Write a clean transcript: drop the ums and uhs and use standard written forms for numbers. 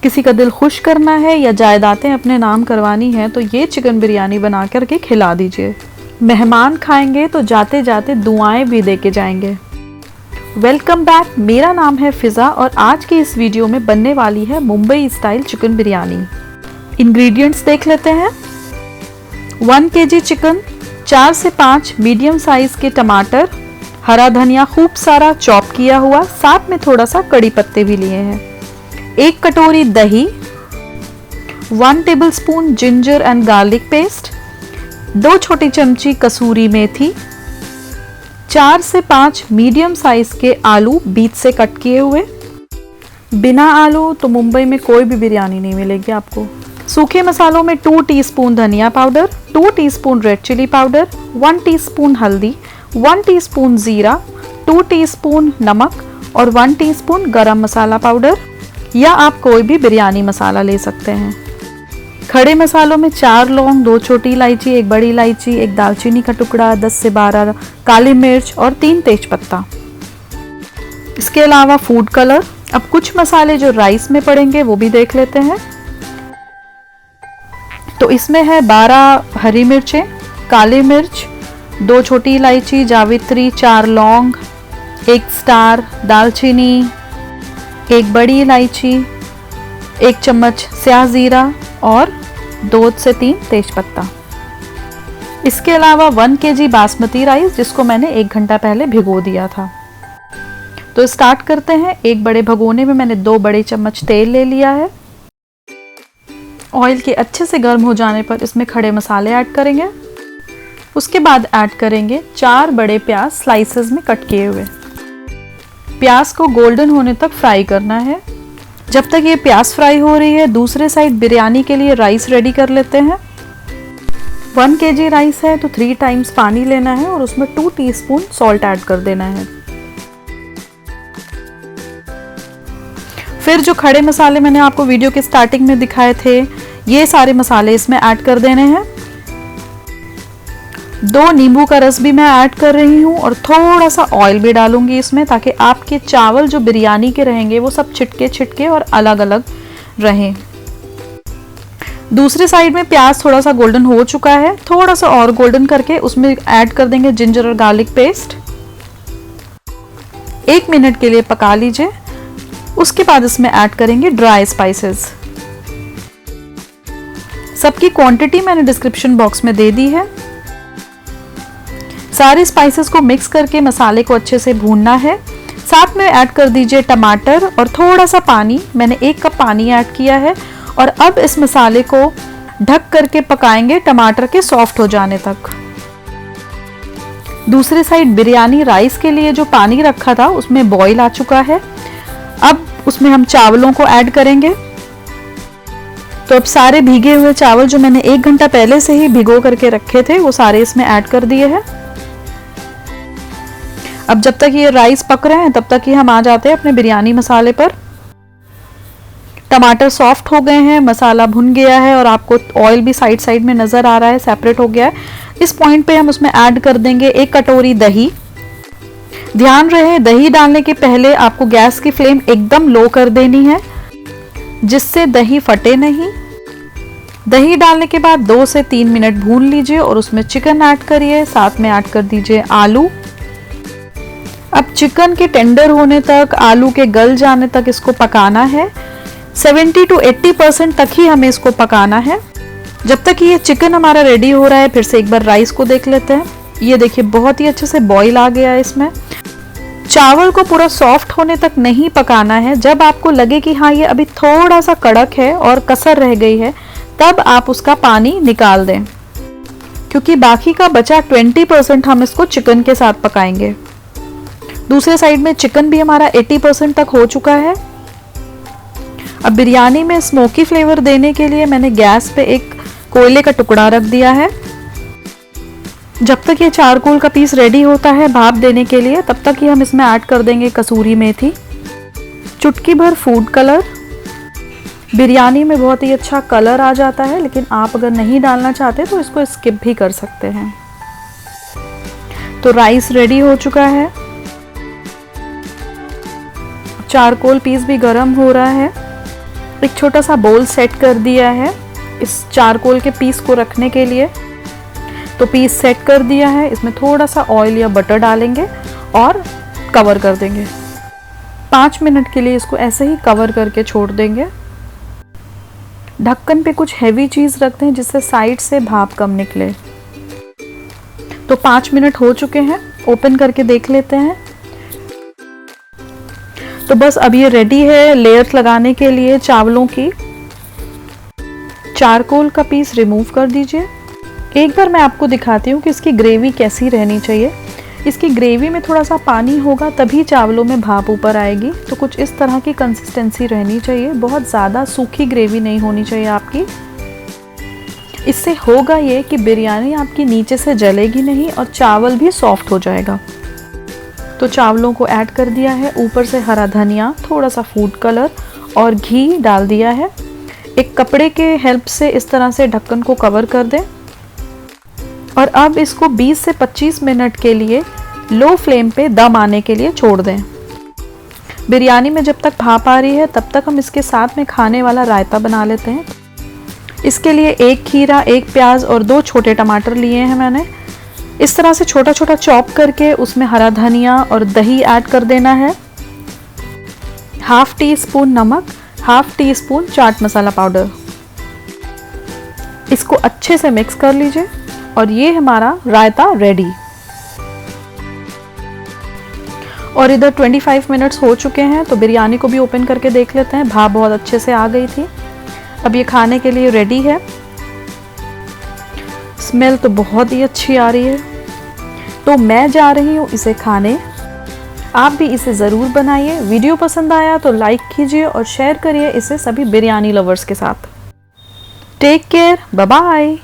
किसी का दिल खुश करना है या जायदादें अपने नाम करवानी है तो ये चिकन बिरयानी बना करके खिला दीजिए। मेहमान खाएंगे तो जाते जाते दुआएं भी दे के जाएंगे। वेलकम बैक, मेरा नाम है फ़िज़ा और आज की इस वीडियो में बनने वाली है Mumbai style chicken biryani. Ingredients देख लेते हैं। 1 kg चिकन, 4 से 5 मीडियम साइज के टमाटर, हरा धनिया खूब सारा चॉप किया हुआ, साथ में थोड़ा सा कड़ी पत्ते भी लिए हैं, 1 कटोरी दही, 1 tablespoon ginger and garlic paste, 2 छोटी चमची कसूरी मेथी, 4 से 5 मीडियम साइज के आलू बीच से कट किए हुए। बिना आलू तो मुंबई में कोई भी बिरयानी नहीं मिलेगी आपको। सूखे मसालों में 2 टीस्पून धनिया powder, 2 teaspoon red chilli powder, 1 teaspoon हल्दी, 1 टीस्पून जीरा, 2 टीस्पून नमक और 1 टीस्पून गरम मसाला पाउडर, या आप कोई भी बिरयानी मसाला ले सकते हैं। खड़े मसालों में 4 लौंग, 2 छोटी इलायची, 1 बड़ी इलायची, 1 दालचीनी का टुकड़ा, 10 से 12 काली मिर्च और 3 तेजपत्ता। इसके अलावा फूड कलर। अब कुछ मसाले जो राइस में पड़ेंगे वो भी देख लेते हैं। तो इसमें है 12 हरी मिर्चें, काली मिर्च, 2 छोटी इलायची, जावित्री, 4 लौंग, 1 स्टार दालचीनी, 1 बड़ी इलायची, 1 चम्मच स्याह जीरा और 2 से 3 तेजपत्ता। इसके अलावा 1 kg बासमती राइस जिसको मैंने 1 घंटा पहले भिगो दिया था। तो स्टार्ट करते हैं। एक बड़े भगोने में मैंने 2 बड़े चम्मच तेल ले लिया है। ऑयल के अच्छे से गर्म हो जाने पर इसमें खड़े मसाले ऐड करेंगे। उसके बाद ऐड करेंगे 4 बड़े प्याज स्लाइसेस में कट किए हुए। प्याज को गोल्डन होने तक फ्राई करना है। जब तक ये प्याज फ्राई हो रही है दूसरे साइड बिरयानी के लिए राइस रेडी कर लेते हैं। 1 kg राइस है तो 3 टाइम्स पानी लेना है और उसमें 2 टीस्पून सॉल्ट ऐड कर देना है। फिर जो खड़े मसाले मैंने आपको वीडियो के स्टार्टिंग में दिखाए थे ये सारे मसाले इसमें ऐड कर देने हैं। 2 नींबू का रस भी मैं ऐड कर रही हूँ और थोड़ा सा ऑयल भी डालूंगी इसमें ताकि आपके चावल जो बिरयानी के रहेंगे वो सब छिटके और अलग अलग रहें। दूसरी साइड में प्याज थोड़ा सा गोल्डन हो चुका है, थोड़ा सा और गोल्डन करके उसमें ऐड कर देंगे जिंजर और गार्लिक पेस्ट। 1 मिनट के लिए पका लीजिए। उसके बाद इसमें ऐड करेंगे ड्राई स्पाइसेस। सबकी क्वांटिटी मैंने डिस्क्रिप्शन बॉक्स में दे दी है। सारे स्पाइसेस को मिक्स करके मसाले को अच्छे से भूनना है। साथ में ऐड कर दीजिए टमाटर और थोड़ा सा पानी। मैंने 1 कप पानी ऐड किया है और अब इस मसाले को ढक करके पकाएंगे टमाटर के सॉफ्ट हो जाने तक। दूसरी साइड बिरयानी राइस के लिए जो पानी रखा था उसमें बॉईल आ चुका है। अब उसमें हम चावलों को ऐड करेंगे। तो अब सारे भीगे हुए चावल जो मैंने 1 घंटा पहले से ही भिगो करके रखे थे वो सारे इसमें ऐड कर दिए हैं। अब जब तक ये राइस पक रहे हैं तब तक ही हम आ जाते हैं अपने बिरयानी मसाले पर। टमाटर सॉफ्ट हो गए हैं, मसाला भुन गया है और आपको ऑयल भी साइड में नजर आ रहा है, सेपरेट हो गया है। इस पॉइंट पे हम उसमें ऐड कर देंगे 1 कटोरी दही। ध्यान रहे दही डालने के पहले आपको गैस की फ्लेम एकदम लो कर देनी है जिससे दही फटे नहीं। दही डालने के बाद 2 से 3 मिनट भून लीजिए और उसमें चिकन ऐड करिए। साथ में ऐड कर दीजिए आलू। अब चिकन के टेंडर होने तक, आलू के गल जाने तक इसको पकाना है। 70 to 80% तक ही हमें इसको पकाना है। जब तक ये चिकन हमारा रेडी हो रहा है फिर से एक बार राइस को देख लेते हैं। ये देखिए बहुत ही अच्छे से बॉईल आ गया है इसमें। चावल को पूरा सॉफ्ट होने तक नहीं पकाना है। जब आपको लगे कि हाँ ये अभी थोड़ा सा कड़क है और कसर रह गई है तब आप उसका पानी निकाल दें, क्योंकि बाकी का बचा 20% हम इसको चिकन के साथ पकाएंगे। दूसरे साइड में चिकन भी हमारा 80% तक हो चुका है। अब बिरयानी में स्मोकी फ्लेवर देने के लिए मैंने गैस पे एक कोयले का टुकड़ा रख दिया है। जब तक ये चारकोल का पीस रेडी होता है भाप देने के लिए तब तक ही हम इसमें ऐड कर देंगे कसूरी मेथी, चुटकी भर फूड कलर। बिरयानी में बहुत ही अच्छा कलर आ जाता है, लेकिन आप अगर नहीं डालना चाहते तो इसको स्किप भी कर सकते हैं। तो राइस रेडी हो चुका है। चारकोल पीस भी गरम हो रहा है। एक छोटा सा बोल सेट कर दिया है इस चारकोल के पीस को रखने के लिए। तो पीस सेट कर दिया है, इसमें थोड़ा सा ऑयल या बटर डालेंगे और कवर कर देंगे। 5 मिनट के लिए इसको ऐसे ही कवर करके छोड़ देंगे। ढक्कन पे कुछ हैवी चीज़ रखते हैं जिससे साइड से भाप कम निकले। तो 5 मिनट हो चुके हैं, ओपन करके देख लेते हैं। तो बस अब ये रेडी है लेयर्स लगाने के लिए चावलों की। चारकोल का पीस रिमूव कर दीजिए। एक बार मैं आपको दिखाती हूँ कि इसकी ग्रेवी कैसी रहनी चाहिए। इसकी ग्रेवी में थोड़ा सा पानी होगा तभी चावलों में भाप ऊपर आएगी। तो कुछ इस तरह की कंसिस्टेंसी रहनी चाहिए, बहुत ज़्यादा सूखी ग्रेवी नहीं होनी चाहिए आपकी। इससे होगा ये कि बिरयानी आपकी नीचे से जलेगी नहीं और चावल भी सॉफ्ट हो जाएगा। तो चावलों को ऐड कर दिया है, ऊपर से हरा धनिया, थोड़ा सा फूड कलर और घी डाल दिया है। एक कपड़े के हेल्प से इस तरह से ढक्कन को कवर कर दें और अब इसको 20 से 25 मिनट के लिए लो फ्लेम पे दम आने के लिए छोड़ दें। बिरयानी में जब तक भाप आ रही है तब तक हम इसके साथ में खाने वाला रायता बना लेते हैं। इसके लिए 1 खीरा, 1 प्याज और 2 छोटे टमाटर लिए हैं मैंने। इस तरह से छोटा छोटा चॉप करके उसमें हरा धनिया और दही ऐड कर देना है। 1/2 टीस्पून नमक, 1/2 टीस्पून चाट मसाला पाउडर। इसको अच्छे से मिक्स कर लीजिए और ये हमारा रायता रेडी। और इधर 25 मिनट्स हो चुके हैं तो बिरयानी को भी ओपन करके देख लेते हैं। भाप बहुत अच्छे से आ गई थी। अब ये खाने के लिए रेडी है। स्मेल तो बहुत ही अच्छी आ रही है। तो मैं जा रही हूँ इसे खाने। आप भी इसे ज़रूर बनाइए। वीडियो पसंद आया तो लाइक कीजिए और शेयर करिए इसे सभी बिरयानी लवर्स के साथ। Take care, bye bye.